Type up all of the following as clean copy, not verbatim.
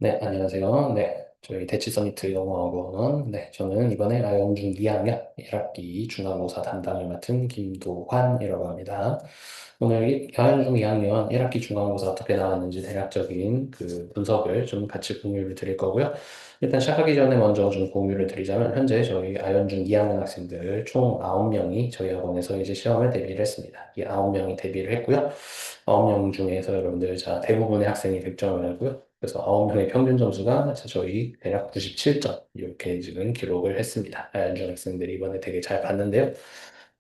네, 안녕하세요. 네, 저희 대치 서미트 영어학원. 네, 저는 이번에 아이언중 2학년 1학기 중간고사 담당을 맡은 김도환이라고 합니다. 오늘 아이언중 2학년 1학기 중간고사 어떻게 나왔는지 대략적인 그 분석을 좀 같이 공유를 드릴 거고요. 일단 시작하기 전에 먼저 좀 공유를 드리자면, 현재 저희 아이언중 2학년 학생들 총 9명이 저희 학원에서 이제 시험을 대비를 했습니다. 이 9명이 대비를 했고요. 9명 중에서 여러분들 자 대부분의 학생이 100점을 하고요. 그래서 9명의 평균 점수가 저희 대략 97점 이렇게 지금 기록을 했습니다. 안전 학생들이 이번에 되게 잘 봤는데요.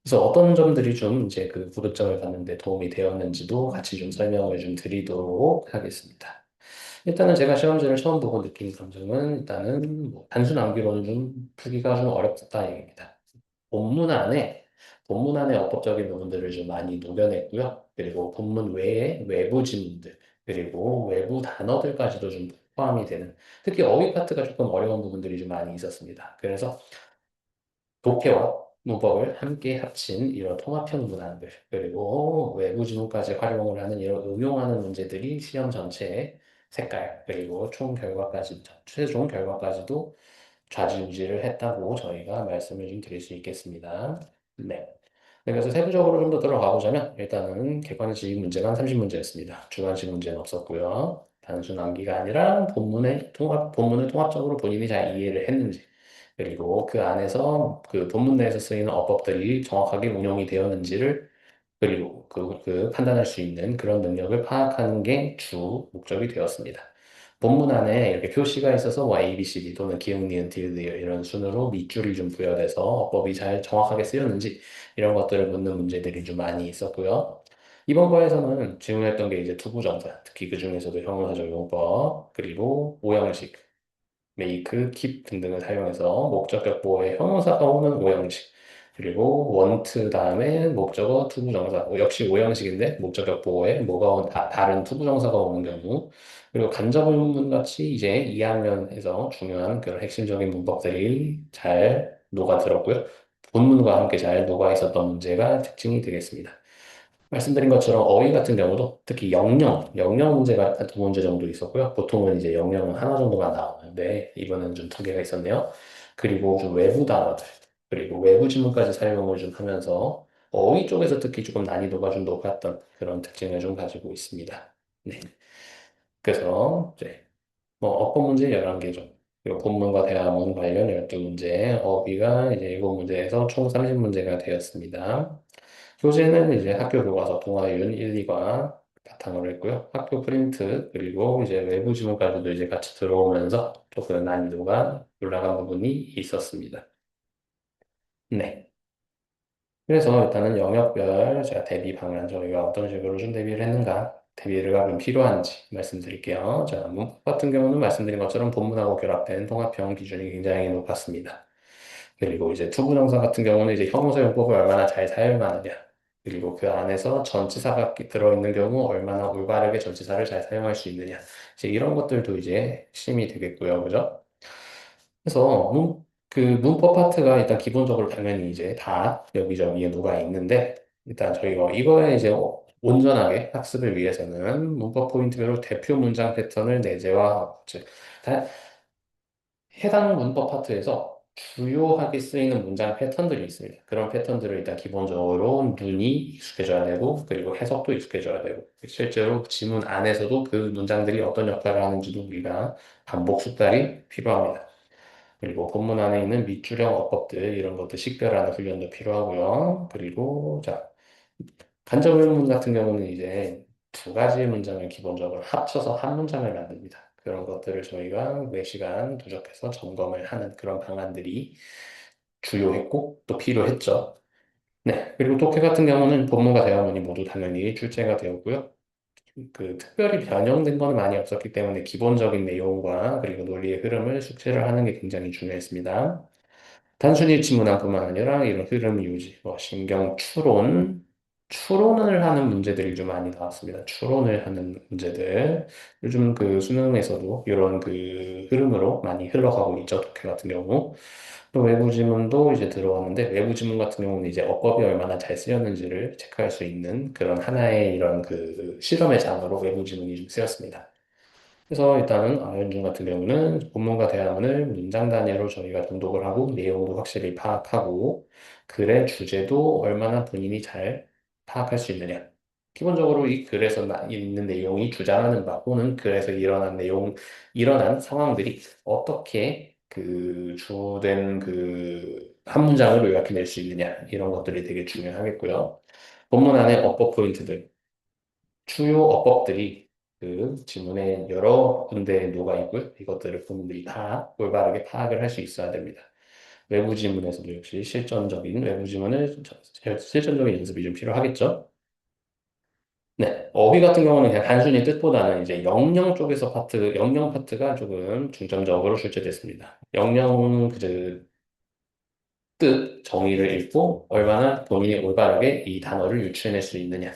그래서 어떤 점들이 좀 이제 그 구급점을 받는데 도움이 되었는지도 같이 좀 설명을 좀 드리도록 하겠습니다. 일단은 제가 시험지를 처음 보고 느낀 감정은 일단은 뭐 단순 암기로는 좀 풀기가 좀 어렵다 얘기입니다. 본문 안에 본문 안에 어법적인 부분들을 좀 많이 녹여냈고요. 그리고 본문 외에 외부 지문들 그리고 외부 단어들까지도 좀 포함이 되는 특히 어휘 파트가 조금 어려운 부분들이 좀 많이 있었습니다. 그래서 독해와 문법을 함께 합친 이런 통합형 문항들, 그리고 외부 지문까지 활용을 하는 이런 응용하는 문제들이 시험 전체의 색깔, 그리고 총 결과까지, 최종 결과까지도 좌지우지를 했다고 저희가 말씀을 좀 드릴 수 있겠습니다. 네. 네, 그래서 세부적으로 좀 더 들어가 보자면, 일단은 객관식 문제가 한 30문제였습니다. 주관식 문제는 없었고요. 단순 암기가 아니라 본문을 통합적으로 본인이 잘 이해를 했는지, 그리고 그 안에서 그 본문 내에서 쓰이는 어법들이 정확하게 운용이 되었는지를 그리고 그 판단할 수 있는 그런 능력을 파악하는 게 주 목적이 되었습니다. 본문 안에 이렇게 표시가 있어서 뭐 A, B, C, D 또는 기억, 니은, 디귿, 리을 이런 순으로 밑줄이 좀 부여돼서 어법이 잘 정확하게 쓰였는지 이런 것들을 묻는 문제들이 좀 많이 있었고요. 이번 거에서는 질문했던 게 이제 투부정사, 특히 그 중에서도 형용사적 용법, 그리고 오형식, make, keep 등등을 사용해서 목적격 보호에 형용사가 오는 오형식, 그리고 want 다음에 목적어 투부정사, 역시 오형식인데 목적격 보호에 다른 투부정사가 오는 경우, 그리고 간접문문 같이 이제 2학년에서 중요한 그런 핵심적인 문법들이 잘 녹아들었고요. 본문과 함께 잘 녹아 있었던 문제가 특징이 되겠습니다. 말씀드린 것처럼 어휘 같은 경우도 특히 영영 문제가 한 두 문제 정도 있었고요. 보통은 이제 영영은 하나 정도가 나오는데 이번에는 좀 두 개가 있었네요. 그리고 좀 외부 단어들, 그리고 외부 지문까지 사용을 좀 하면서 어휘 쪽에서 특히 조금 난이도가 좀 높았던 그런 특징을 좀 가지고 있습니다. 네. 그래서 이제 뭐 어법 문제 11개죠. 그리고 본문과 대화문 관련 12문제, 어휘가 이제 7문제에서 총 30문제가 되었습니다. 교재는 이제 학교 교과서 동아윤 1, 2과 바탕으로 했고요. 학교 프린트 그리고 이제 외부 지문까지도 이제 같이 들어오면서 조금 난이도가 올라간 부분이 있었습니다. 네. 그래서 일단은 영역별 제가 대비 방안 저희가 어떤 식으로 좀 대비를 했는가, 대비가 좀 필요한지 말씀드릴게요. 자, 문법 같은 경우는 말씀드린 것처럼 본문하고 결합된 통합형 기준이 굉장히 높았습니다. 그리고 이제 투부정사 같은 경우는 이제 형용사 용법을 얼마나 잘 사용하느냐, 그리고 그 안에서 전치사가 들어있는 경우 얼마나 올바르게 전치사를 잘 사용할 수 있느냐, 이제 이런 것들도 이제 핵심이 되겠고요. 그죠? 그래서 그 문법 파트가 일단 기본적으로 당연히 이제 다 여기저기에 녹아 있는데, 일단 저희가 이거에 이제 온전하게 학습을 위해서는 문법 포인트별로 대표 문장 패턴을 내재화하고, 즉 해당 문법 파트에서 주요하게 쓰이는 문장 패턴들이 있습니다. 그런 패턴들을 일단 기본적으로 눈이 익숙해져야 되고, 그리고 해석도 익숙해져야 되고, 실제로 지문 안에서도 그 문장들이 어떤 역할을 하는지도 우리가 반복 숙달이 필요합니다. 그리고 본문 안에 있는 밑줄형 어법들, 이런 것들 식별하는 훈련도 필요하고요. 그리고 자, 간접문문 같은 경우는 이제 두 가지 문장을 기본적으로 합쳐서 한 문장을 만듭니다. 그런 것들을 저희가 매 시간 누적해서 점검을 하는 그런 방안들이 주요했고 또 필요했죠. 네. 그리고 독해 같은 경우는 본문과 대화문이 모두 당연히 출제가 되었고요. 그 특별히 변형된 건 많이 없었기 때문에 기본적인 내용과 그리고 논리의 흐름을 숙지를 하는 게 굉장히 중요했습니다. 단순히 지문학뿐만 아니라 이런 흐름 유지, 뭐 신경 추론을 하는 문제들이 좀 많이 나왔습니다. 추론을 하는 문제들. 요즘 그 수능에서도 이런 그 흐름으로 많이 흘러가고 있죠. 독해 같은 경우. 또 외부 지문도 이제 들어왔는데, 외부 지문 같은 경우는 이제 어법이 얼마나 잘 쓰였는지를 체크할 수 있는 그런 하나의 이런 그 실험의 장으로 외부 지문이 좀 쓰였습니다. 그래서 일단은 아연중 같은 경우는 본문과 대화문을 문장 단위로 저희가 등록을 하고 내용도 확실히 파악하고 글의 주제도 얼마나 본인이 잘 파악할 수 있느냐. 기본적으로 이 글에서 있는 내용이 주장하는 바 또는 글에서 일어난 내용, 일어난 상황들이 어떻게 그 주된 그 한 문장을 요약해낼 수 있느냐 이런 것들이 되게 중요하겠고요. 본문 안에 어법 포인트들, 주요 어법들이 그 지문에 여러 군데에 녹아 있고요. 이것들을 본인들이 다 올바르게 파악을 할 수 있어야 됩니다. 외부 지문에서도 역시 실전적인 외부 지문을 실전적인 연습이 좀 필요하겠죠. 네, 어휘 같은 경우는 그냥 단순히 뜻보다는 이제 영영 쪽에서 영영 파트가 조금 중점적으로 출제됐습니다. 영영 뜻, 정의를 읽고 얼마나 본인이 올바르게 이 단어를 유추해낼 수 있느냐.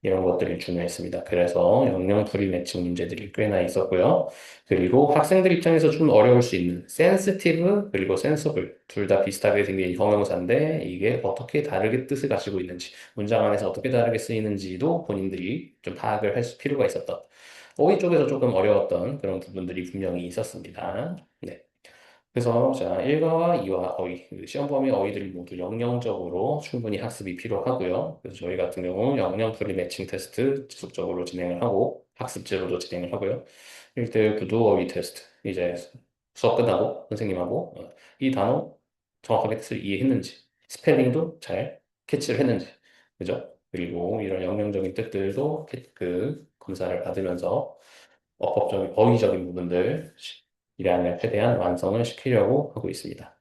이런 것들이 중요했습니다. 그래서 영영풀이 매칭 문제들이 꽤나 있었고요. 그리고 학생들 입장에서 좀 어려울 수 있는 센시티브 그리고 센서블 둘 다 비슷하게 생긴 형용사인데 이게 어떻게 다르게 뜻을 가지고 있는지 문장 안에서 어떻게 다르게 쓰이는지도 본인들이 좀 파악을 할 필요가 있었던 어휘 쪽에서 조금 어려웠던 그런 부분들이 분명히 있었습니다. 네. 그래서 자, 1과와 2와 어휘, 그 시험 범위 어휘들이 모두 영영적으로 충분히 학습이 필요하고요. 그래서 저희 같은 경우 영영 프리 매칭 테스트 지속적으로 진행을 하고 학습제로도 진행을 하고요. 1대1 구두 어휘 테스트, 이제 수업 끝나고 선생님하고 이 단어 정확하게 뜻을 이해했는지, 스펠링도 잘 캐치를 했는지, 그죠? 그리고 이런 영영적인 뜻들도 그 검사를 받으면서 어법적인, 어휘적인 부분들, 이량을 최대한 완성을 시키려고 하고 있습니다.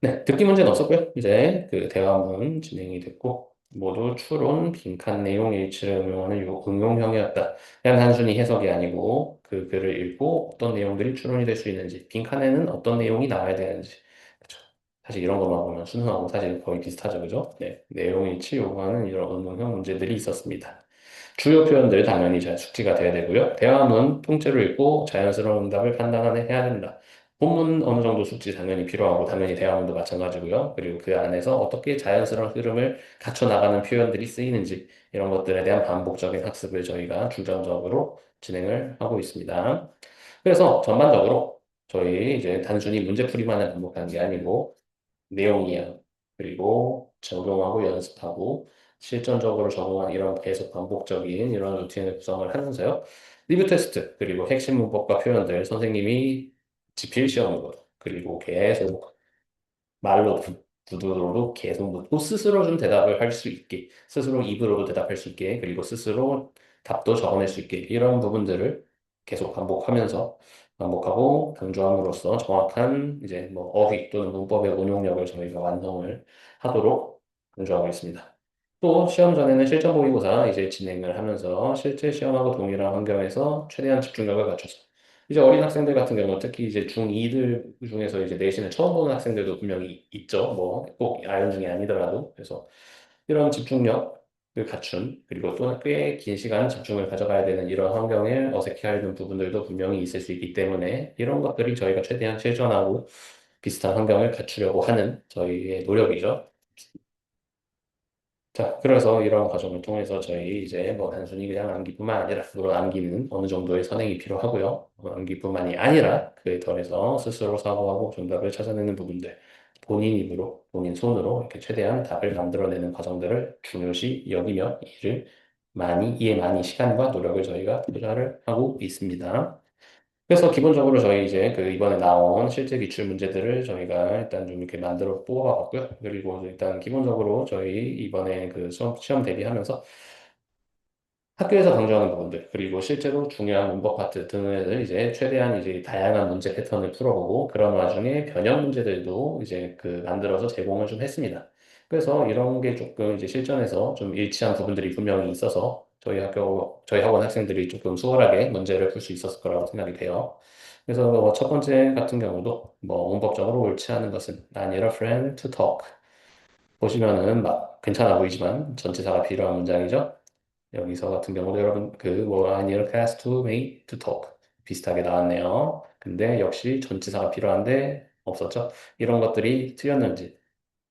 네, 듣기 문제는 없었고요. 이제 그 대화문 진행이 됐고, 모두 추론, 빈칸 내용 일치를 응용하는 응용형이었다. 그냥 단순히 해석이 아니고, 그 글을 읽고 어떤 내용들이 추론이 될 수 있는지, 빈칸에는 어떤 내용이 나와야 되는지. 그쵸. 사실 이런 것만 보면 수능하고 사실 거의 비슷하죠, 그죠? 네, 내용 일치 요구하는 이런 응용형 문제들이 있었습니다. 주요 표현들 당연히 잘 숙지가 돼야 되고요. 대화문 통째로 읽고 자연스러운 응답을 판단하는 해야 된다. 본문 어느 정도 숙지 당연히 필요하고 당연히 대화문도 마찬가지고요. 그리고 그 안에서 어떻게 자연스러운 흐름을 갖춰 나가는 표현들이 쓰이는지 이런 것들에 대한 반복적인 학습을 저희가 중점적으로 진행을 하고 있습니다. 그래서 전반적으로 저희 이제 단순히 문제풀이만을 반복하는 게 아니고 내용이야. 그리고 적용하고 연습하고 실전적으로 적용한 이런 계속 반복적인 이런 루틴을 구성을 하면서요. 리뷰 테스트, 그리고 핵심 문법과 표현들 선생님이 지필 시험으로, 그리고 계속 말로 구두로도 계속 묻고 스스로 좀 대답을 할 수 있게, 스스로 입으로도 대답할 수 있게, 그리고 스스로 답도 적어낼 수 있게 이런 부분들을 계속 반복하면서 반복하고 강조함으로써 정확한 이제 뭐 어휘 또는 문법의 응용력을 저희가 완성을 하도록 강조하고 있습니다. 또 시험 전에는 실전 모의고사 이제 진행을 하면서 실제 시험하고 동일한 환경에서 최대한 집중력을 갖춰서 이제 어린 학생들 같은 경우는 특히 이제 중2들 중에서 이제 내신을 처음 보는 학생들도 분명히 있죠. 뭐 꼭 아이언 중이 아니더라도. 그래서 이런 집중력을 갖춘 그리고 또 꽤 긴 시간 집중을 가져가야 되는 이런 환경에 어색해하는 부분들도 분명히 있을 수 있기 때문에 이런 것들이 저희가 최대한 실전하고 비슷한 환경을 갖추려고 하는 저희의 노력이죠. 자, 그래서 이런 과정을 통해서 저희 이제 뭐 단순히 그냥 암기뿐만 아니라, 물론 암기는 어느 정도의 선행이 필요하고요. 암기뿐만이 아니라 그에 더해서 스스로 사고하고 정답을 찾아내는 부분들, 본인 입으로, 본인 손으로 이렇게 최대한 답을 만들어내는 과정들을 중요시 여기며 이에 많이 시간과 노력을 저희가 투자를 하고 있습니다. 그래서 기본적으로 저희 이제 그 이번에 나온 실제 기출 문제들을 저희가 일단 좀 이렇게 만들어 뽑아봤고요. 그리고 일단 기본적으로 저희 이번에 그 시험 대비하면서 학교에서 강조하는 부분들, 그리고 실제로 중요한 문법 파트 등을 이제 최대한 이제 다양한 문제 패턴을 풀어보고 그런 와중에 변형 문제들도 이제 그 만들어서 제공을 좀 했습니다. 그래서 이런 게 조금 이제 실전에서 좀 일치한 부분들이 분명히 있어서 저희 학원 학생들이 조금 수월하게 문제를 풀 수 있었을 거라고 생각이 돼요. 그래서 뭐첫 번째 같은 경우도 뭐 문법적으로 옳지 않은 것은 I need a friend to talk. 보시면은 막 괜찮아 보이지만 전치사가 필요한 문장이죠. 여기서 같은 경우도 여러분 그 뭐 I need a class to me to talk 비슷하게 나왔네요. 근데 역시 전치사가 필요한데 없었죠. 이런 것들이 틀렸는지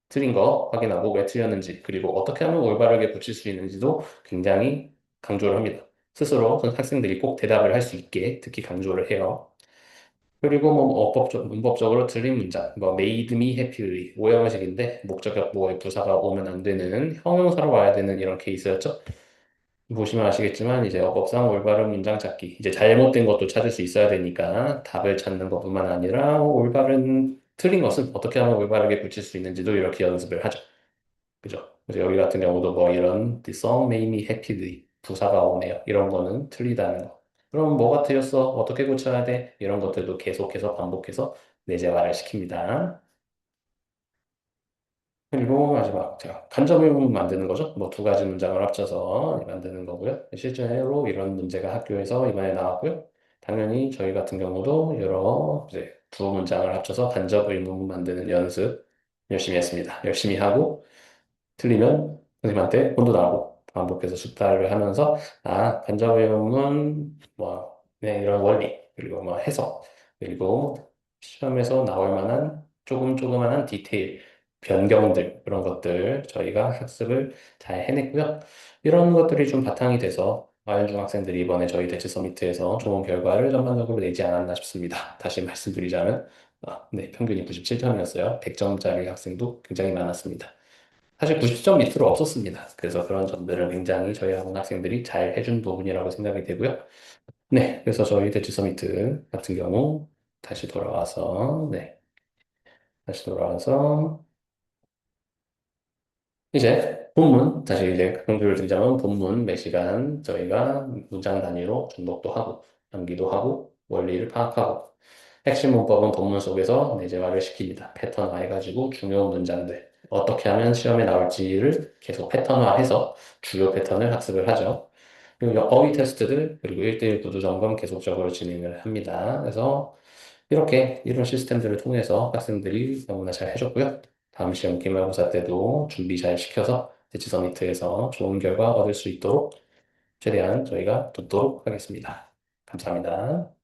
틀린 거 확인하고 왜 틀렸는지 그리고 어떻게 하면 올바르게 붙일 수 있는지도 굉장히 강조를 합니다. 스스로 학생들이 꼭 대답을 할 수 있게 특히 강조를 해요. 그리고 뭐 문법적으로 틀린 문장, 뭐 made me happy 오형식인데 목적격 보호의 부사가 오면 안 되는 형용사로 와야 되는 이런 케이스였죠. 보시면 아시겠지만 이제 어법상 올바른 문장 찾기, 이제 잘못된 것도 찾을 수 있어야 되니까 답을 찾는 것뿐만 아니라 올바른 틀린 것은 어떻게 하면 올바르게 붙일 수 있는지도 이렇게 연습을 하죠. 그죠? 그래서 여기 같은 경우도 뭐 이런 The song made me happy 부사가 오네요. 이런 거는 틀리다는 거. 그럼 뭐가 틀렸어? 어떻게 고쳐야 돼? 이런 것들도 계속해서 반복해서 내재화를 시킵니다. 그리고 마지막 제가 간접을 만드는 거죠. 뭐 두 가지 문장을 합쳐서 만드는 거고요. 실제로 이런 문제가 학교에서 이번에 나왔고요. 당연히 저희 같은 경우도 여러 이제 두 문장을 합쳐서 간접 의문 만드는 연습 열심히 했습니다. 열심히 하고 틀리면 선생님한테 혼도 나고 반복해서 숙달을 하면서 아 간접 의문은 뭐 네, 이런 원리 그리고 뭐 해석 그리고 시험에서 나올 만한 조그만한 디테일 변경들 그런 것들 저희가 학습을 잘 해냈고요. 이런 것들이 좀 바탕이 돼서 아이언 중학생들이 이번에 저희 대치 서미트에서 좋은 결과를 전반적으로 내지 않았나 싶습니다. 다시 말씀드리자면 네, 평균이 97점이었어요. 100점짜리 학생도 굉장히 많았습니다. 사실 90점 밑으로 없었습니다. 그래서 그런 점들은 굉장히 저희 학원 학생들이 잘 해준 부분이라고 생각이 되고요. 네, 그래서 저희 대치 서미트 같은 경우 다시 돌아와서 다시 돌아와서 이제 본문, 다시 이제 강조를 드리자면 본문 매 시간 저희가 문장 단위로 중독도 하고, 암기도 하고, 원리를 파악하고, 핵심 문법은 본문 속에서 내재화를 시킵니다. 패턴화해가지고 중요 문장들, 어떻게 하면 시험에 나올지를 계속 패턴화해서 주요 패턴을 학습을 하죠. 그리고 어휘 테스트들, 그리고 1대1 구두 점검 계속적으로 진행을 합니다. 그래서 이렇게 이런 시스템들을 통해서 학생들이 너무나 잘 해줬고요. 다음 시험 기말고사 때도 준비 잘 시켜서 대치 서미트에서 좋은 결과 얻을 수 있도록 최대한 저희가 돕도록 하겠습니다. 감사합니다.